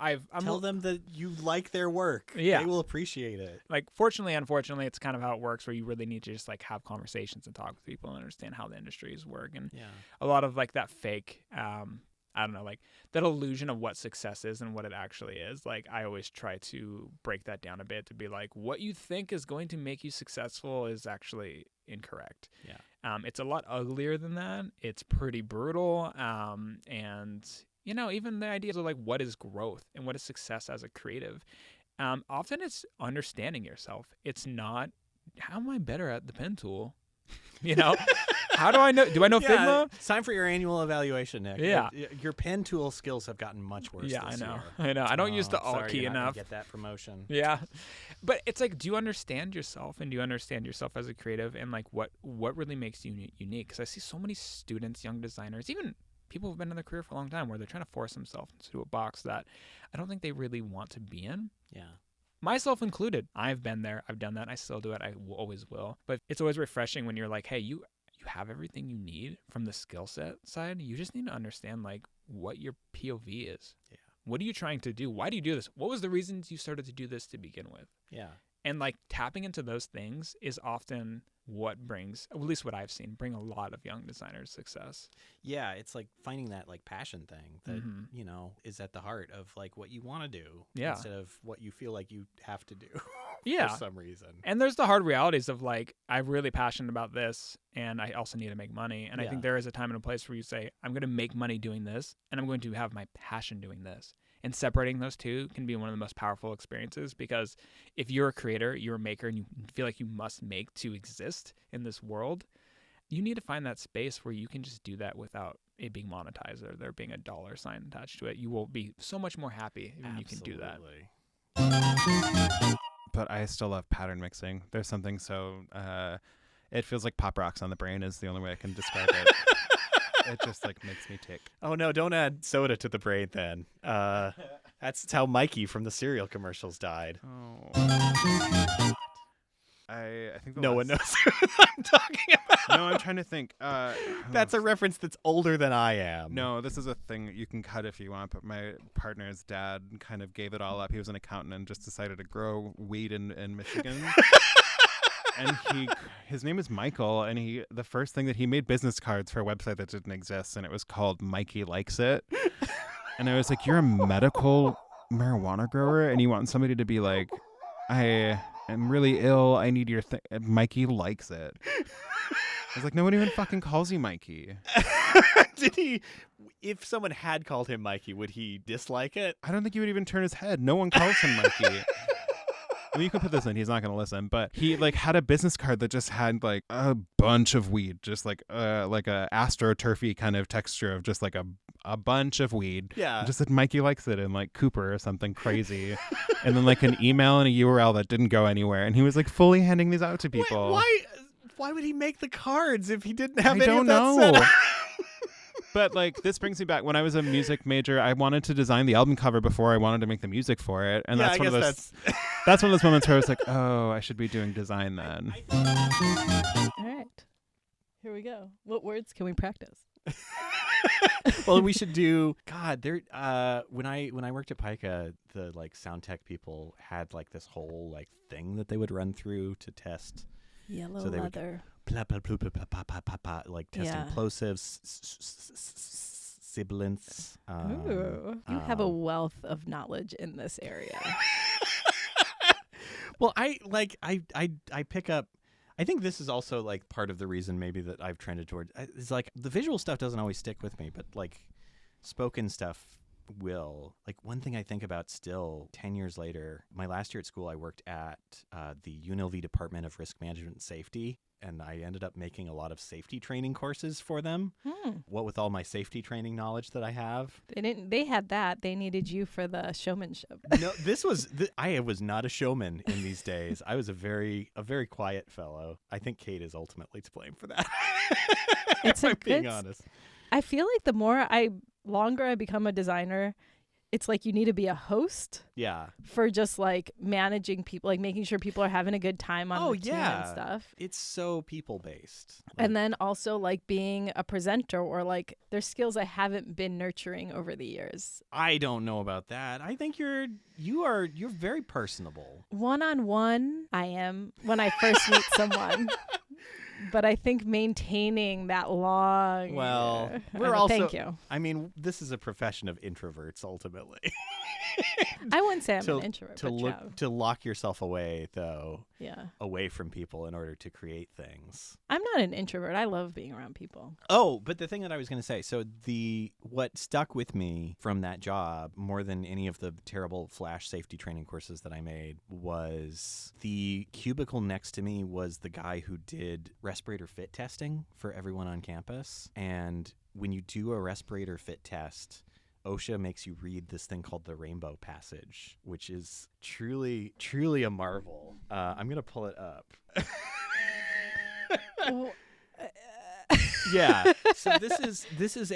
Tell them that you like their work. Yeah. They will appreciate it. Like, fortunately, unfortunately, it's kind of how it works, where you really need to just, like, have conversations and talk with people and understand how the industries work. And a lot of, like, that fake, I don't know, like that illusion of what success is and what it actually is. Like, I always try to break that down a bit to be like, what you think is going to make you successful is actually incorrect. Yeah. It's a lot uglier than that. It's pretty brutal. And, even the ideas of like, what is growth and what is success as a creative? Often it's understanding yourself. It's not, how am I better at the pen tool? How do I know? Do I know Figma? It's time for your annual evaluation, Nick. Yeah. Your pen tool skills have gotten much worse. Yeah, this I know. year. I know. I don't use the alt sorry, key you're not gonna enough. Get that promotion. Yeah. But it's like, do you understand yourself, and do you understand yourself as a creative, and like what really makes you unique? Because I see so many students, young designers, even people who've been in their career for a long time, where they're trying to force themselves into a box that I don't think they really want to be in. Yeah. Myself included. I've been there. I've done that. I still do it. I always will. But it's always refreshing when you're like, hey, you have everything you need from the skill set side. You just need to understand like what your POV is. Yeah. What are you trying to do? Why do you do this? What was the reasons you started to do this to begin with? Yeah. And like tapping into those things is often what brings, at least what I've seen, bring a lot of young designers success. Yeah, it's like finding that like passion thing that, is at the heart of like what you want to do instead of what you feel like you have to do for some reason. And there's the hard realities of like, I'm really passionate about this and I also need to make money. And I think there is a time and a place where you say, I'm going to make money doing this and I'm going to have my passion doing this. And separating those two can be one of the most powerful experiences, because if you're a creator, you're a maker, and you feel like you must make to exist in this world, you need to find that space where you can just do that without it being monetized or there being a dollar sign attached to it. You will be so much more happy when you can do that. But I still love pattern mixing. There's something so it feels like pop rocks on the brain is the only way I can describe it. It just like makes me tick. Oh no, don't add soda to the brain then. That's how Mikey from the cereal commercials died. Oh. I think no one knows what I'm talking about. No, I'm trying to think. That's a reference that's older than I am. No, this is a thing that you can cut if you want, but my partner's dad kind of gave it all up. He was an accountant and just decided to grow weed in Michigan. And his name is Michael, and the first thing that he made business cards for a website that didn't exist, and it was called Mikey Likes It. And I was like, you're a medical marijuana grower, and you want somebody to be like, I am really ill, I need your thing. Mikey Likes It. I was like, no one even fucking calls you Mikey. Did he? If someone had called him Mikey, would he dislike it? I don't think he would even turn his head. No one calls him Mikey. I mean, you can put this in. He's not going to listen. But he like had a business card that just had like a bunch of weed, just like a astroturfy kind of texture of just like a bunch of weed. Yeah. Just said Mikey Likes It and like Cooper or something crazy. And then like an email and a URL that didn't go anywhere. And he was like fully handing these out to people. Why would he make the cards if he didn't have I any don't of that know. set up? But like this brings me back when I was a music major. I wanted to design the album cover before I wanted to make the music for it, and that's one of those. That's one of those moments where I was like, "Oh, I should be doing design then." All right, here we go. What words can we practice? Well, we should do. God, there. When I worked at Pica, the like sound tech people had like this whole like thing that they would run through to test. Yellow so they leather. like testing plosives, sibilants. Ooh, you have a wealth of knowledge in this area. Well, I pick up. I think this is also like part of the reason maybe that I've trended toward. It's like the visual stuff doesn't always stick with me, but like spoken stuff will. Like one thing I think about still 10 years later, my last year at school, I worked at the UNLV Department of Risk Management and Safety, and I ended up making a lot of safety training courses for them. What with all my safety training knowledge that I have. They had that. They needed you for the showmanship. No, I was not a showman in these days. I was a very quiet fellow. I think Kate is ultimately to blame for that. It's if I'm being honest. I feel like the longer I become a designer, it's like you need to be a host. Yeah. For just like managing people, like making sure people are having a good time on the team and stuff. It's so people based. And then also like being a presenter or like there's skills I haven't been nurturing over the years. I don't know about that. I think you're very personable. One-on-one, I am when I first meet someone. But I think maintaining that long. Well, we're also. Thank you. I mean, this is a profession of introverts, ultimately. I wouldn't say I'm an introvert. To lock yourself away, though. Yeah. Away from people in order to create things. I'm not an introvert. I love being around people. Oh, but the thing that I was going to say, so what stuck with me from that job more than any of the terrible flash safety training courses that I made was the cubicle next to me was the guy who did respirator fit testing for everyone on campus. And when you do a respirator fit test, OSHA makes you read this thing called the Rainbow Passage, which is truly, truly a marvel. I'm going to pull it up. Yeah. So this is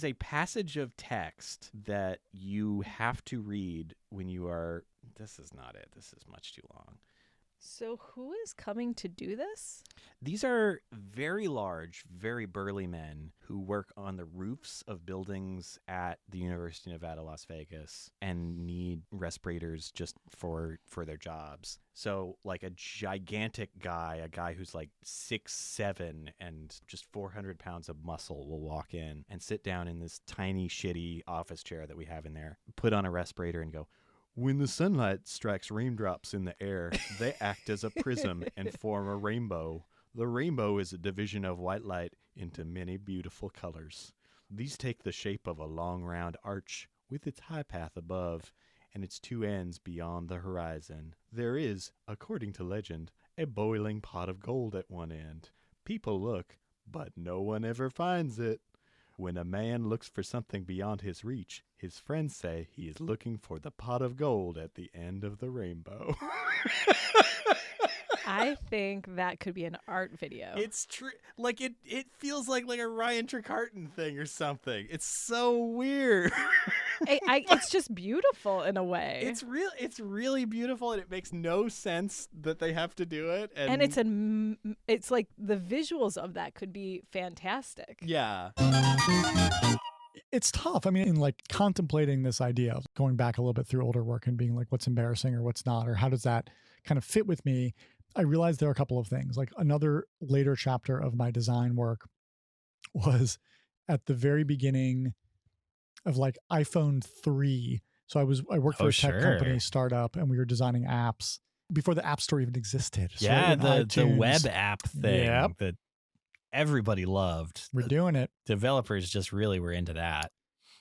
a passage of text that you have to read when you are. This is not it. This is much too long. So who is coming to do this? These are very large, very burly men who work on the roofs of buildings at the University of Nevada, Las Vegas, and need respirators just for their jobs. So like a gigantic guy, a guy who's like 6'7" and just 400 pounds of muscle will walk in and sit down in this tiny, shitty office chair that we have in there, put on a respirator and go, "When the sunlight strikes raindrops in the air, they act as a prism and form a rainbow. The rainbow is a division of white light into many beautiful colors. These take the shape of a long round arch with its high path above and its two ends beyond the horizon. There is, according to legend, a boiling pot of gold at one end. People look, but no one ever finds it. When a man looks for something beyond his reach, his friends say he is looking for the pot of gold at the end of the rainbow." I think that could be an art video. It's true. Like it feels like a Ryan Trecarton thing or something. It's so weird. It's just beautiful in a way. It's really beautiful, and it makes no sense that they have to do it. And it's like the visuals of that could be fantastic. Yeah. It's tough. I mean, in like contemplating this idea of going back a little bit through older work and being like, what's embarrassing or what's not, or how does that kind of fit with me? I realized there are a couple of things. Like another later chapter of my design work was at the very beginning of like iPhone 3. So I worked for a tech company startup, and we were designing apps before the App Store even existed. So yeah, the web app thing that everybody loved. We're doing it. Developers just really were into that.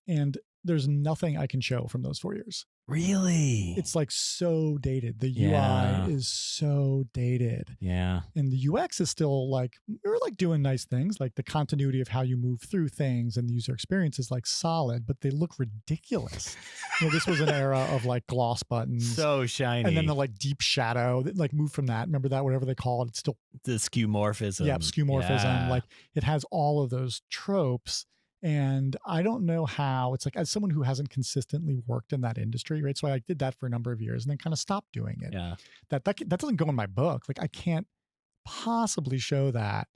And there's nothing I can show from those 4 years. Really? It's like so dated. The UI is so dated. Yeah. And the UX is still like, we're like doing nice things. Like the continuity of how you move through things and the user experience is like solid, but they look ridiculous. This was an era of like gloss buttons. So shiny. And then the like deep shadow that like moved from that. Remember that, whatever they call it, it's still the skeuomorphism. Yeah, skeuomorphism. Yeah. Like it has all of those tropes. And I don't know how. It's like, as someone who hasn't consistently worked in that industry, right? So I did that for a number of years and then kind of stopped doing it. Yeah. That doesn't go in my book. Like I can't possibly show that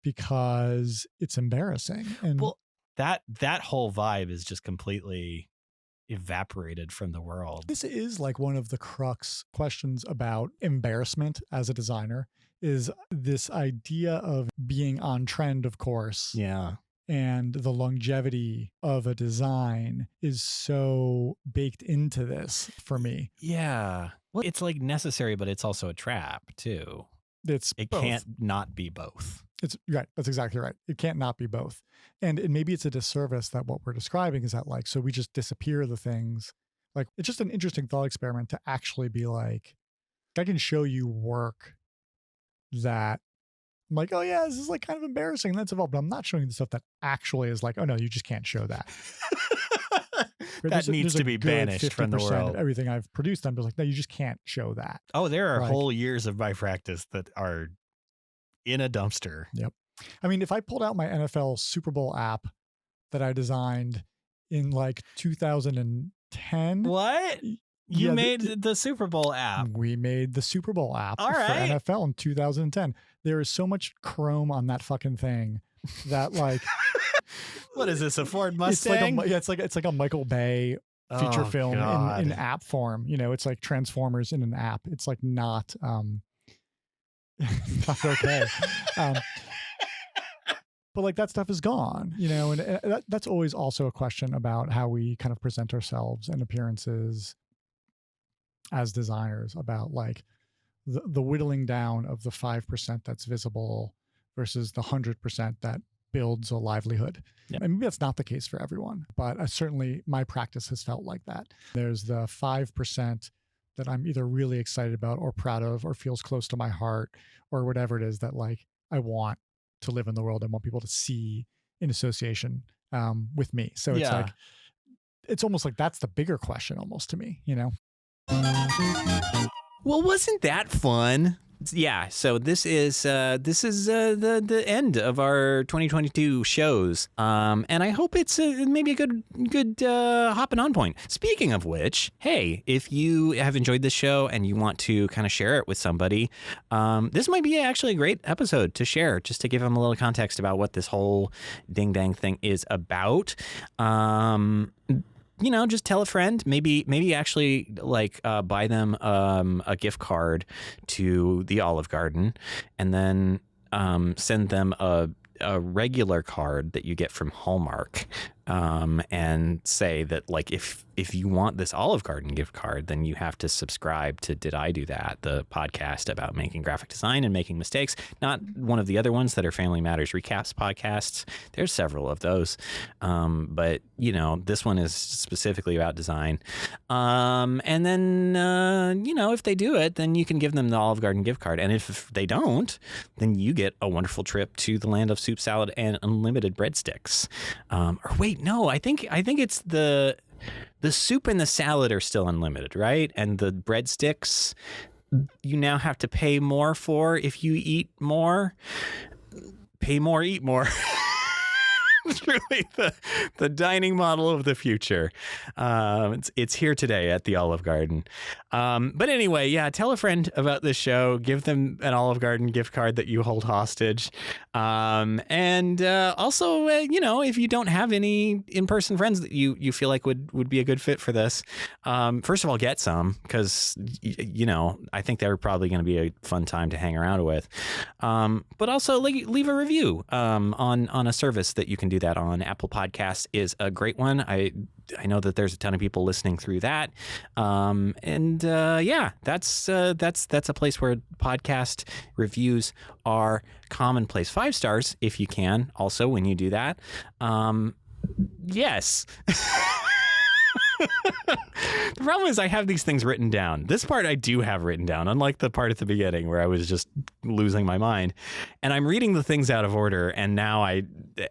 because it's embarrassing. And well, that whole vibe is just completely evaporated from the world. This is like one of the crux questions about embarrassment as a designer, is this idea of being on trend, of course. Yeah. And the longevity of a design is so baked into this for me. Yeah. Well, it's like necessary, but it's also a trap too. It both. can't not be both. It's right. That's exactly right. It can't not be both. And maybe it's a disservice that what we're describing is that like, so we just disappear the things. Like, it's just an interesting thought experiment to actually be like, I can show you work that I'm like, oh yeah, this is like kind of embarrassing. That's evolved, but I'm not showing you the stuff that actually is like, oh no, you just can't show that. That needs to be banished from the world. Of everything I've produced, I'm just like, no, you just can't show that. Oh, there are like, whole years of my practice that are in a dumpster. Yep. I mean, if I pulled out my NFL Super Bowl app that I designed in like 2010. What? You made the Super Bowl app. We made the Super Bowl app for NFL in 2010. There is so much chrome on that fucking thing that like what is this, a Ford Mustang? It's like a Michael Bay feature film in app form. You know, it's like Transformers in an app. It's like not not okay. But like that stuff is gone, you know, and that's always also a question about how we kind of present ourselves and appearances as designers, about like the whittling down of the 5% that's visible versus the 100% that builds a livelihood. Yep. And maybe that's not the case for everyone, but certainly my practice has felt like that. There's the 5% that I'm either really excited about or proud of or feels close to my heart or whatever it is that like I want to live in the world and want people to see in association with me. So it's like, it's almost like that's the bigger question almost to me, you know? Well, wasn't that fun? Yeah, so this is the end of our 2022 shows, and I hope it's maybe a good hopping on point. Speaking of which, hey, if you have enjoyed this show and you want to kind of share it with somebody, this might be actually a great episode to share, just to give them a little context about what this whole ding dang thing is about. You know, just tell a friend, maybe actually like buy them a gift card to the Olive Garden, and then send them a regular card that you get from Hallmark, and say that like if you want this Olive Garden gift card, then you have to subscribe to Did I Do That, the podcast about making graphic design and making mistakes. Not one of the other ones that are Family Matters Recaps podcasts. There's several of those, but you know, this one is specifically about design. And then you know, if they do it, then you can give them the Olive Garden gift card, and if they don't, then you get a wonderful trip to the land of soup, salad, and unlimited breadsticks. Or wait, no, I think it's the soup and the salad are still unlimited, right? And the breadsticks you now have to pay more for if you eat more. Pay more, eat more. It's really the dining model of the future. It's here today at the Olive Garden. But anyway, yeah, tell a friend about this show. Give them an Olive Garden gift card that you hold hostage. And also, you know, if you don't have any in-person friends that you feel like would be a good fit for this, first of all, get some, because, you know, I think they're probably going to be a fun time to hang around with. But also, leave a review on a service that you can do that on. Apple Podcasts is a great one. I know that there's a ton of people listening through that. Yeah, that's a place where podcast reviews are commonplace. 5 stars if you can. Also, when you do that, yes. The problem is I have these things written down. This part I do have written down, unlike the part at the beginning where I was just losing my mind. And I'm reading the things out of order, and now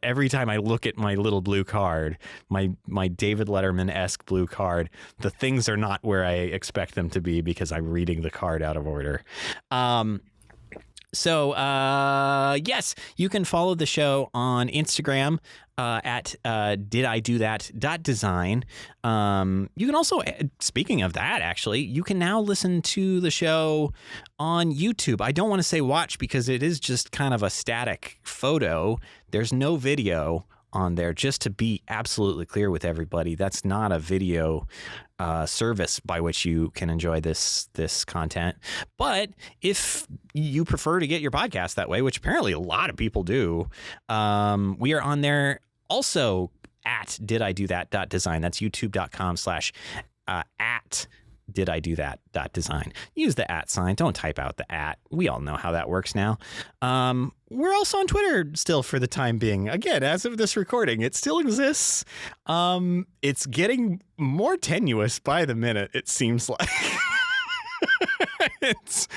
every time I look at my little blue card, my David Letterman-esque blue card, the things are not where I expect them to be because I'm reading the card out of order. So yes, you can follow the show on Instagram at dididothat.design. You can also, speaking of that, actually, you can now listen to the show on YouTube. I don't want to say watch because it is just kind of a static photo. There's no video on there. Just to be absolutely clear with everybody, that's not a video service by which you can enjoy this content. But if you prefer to get your podcast that way, which apparently a lot of people do, we are on there also at dididothat.design. That's youtube.com/at dididothat.design. Use the @ sign. Don't type out the @ We all know how that works now. We're also on Twitter still for the time being. Again, as of this recording, it still exists. It's getting more tenuous by the minute, it seems like. It's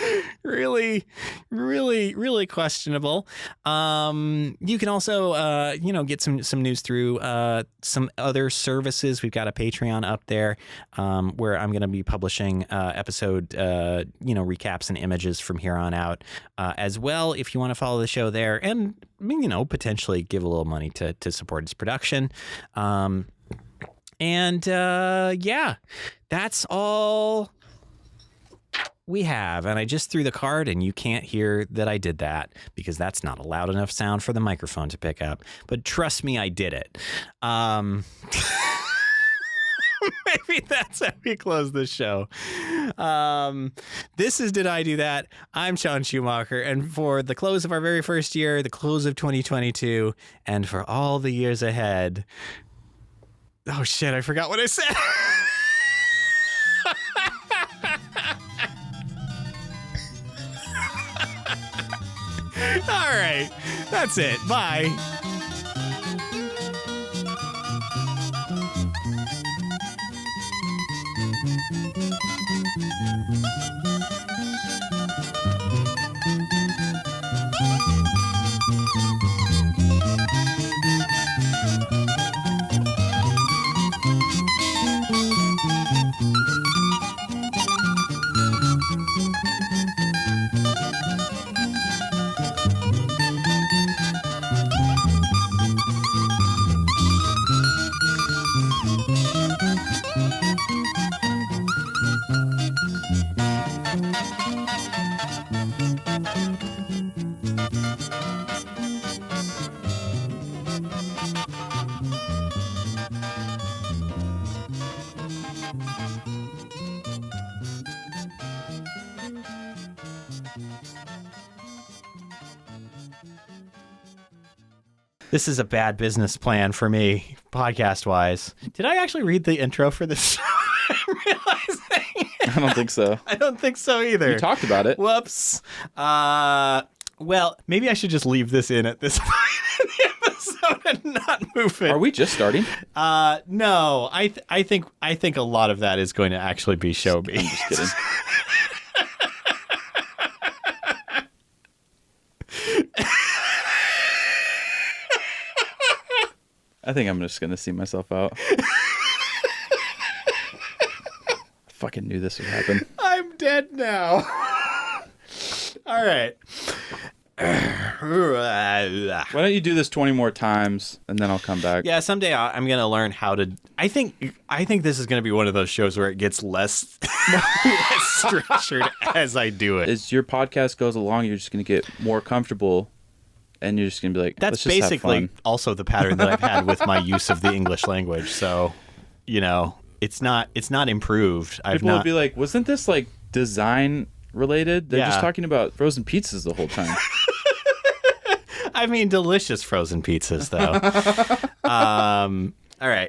really, really, really questionable. You can also, get some news through some other services. We've got a Patreon up there where I'm going to be publishing episode, recaps and images from here on out as well. If you want to follow the show there and, potentially give a little money to support its production. That's all we have. And I just threw the card and you can't hear that I did that because that's not a loud enough sound for the microphone to pick up. But trust me, I did it. Maybe that's how we close the show. This is Did I Do That? I'm Sean Schumacher. And for the close of our very first year, the close of 2022, and for all the years ahead. Oh shit, I forgot what I said. All right, that's it. Bye. This is a bad business plan for me, podcast-wise. Did I actually read the intro for this show? I'm realizing. I don't think so. I don't think so either. You talked about it. Whoops. Well, maybe I should just leave this in at this point in the episode and not move it. Are we just starting? No. I think a lot of that is going to actually be show me. I'm just kidding. I think I'm just going to see myself out. I fucking knew this would happen. I'm dead now. All right. Why don't you do this 20 more times and then I'll come back? Yeah, someday I'm going to learn how to. I think this is going to be one of those shows where it gets less structured as I do it. As your podcast goes along, you're just going to get more comfortable. And you're just going to be like, that's let's just basically have fun. Also the pattern that I've had with my use of the English language. So, it's not improved. People would be like, wasn't this like design related? They're just talking about frozen pizzas the whole time. I mean, delicious frozen pizzas, though. All right.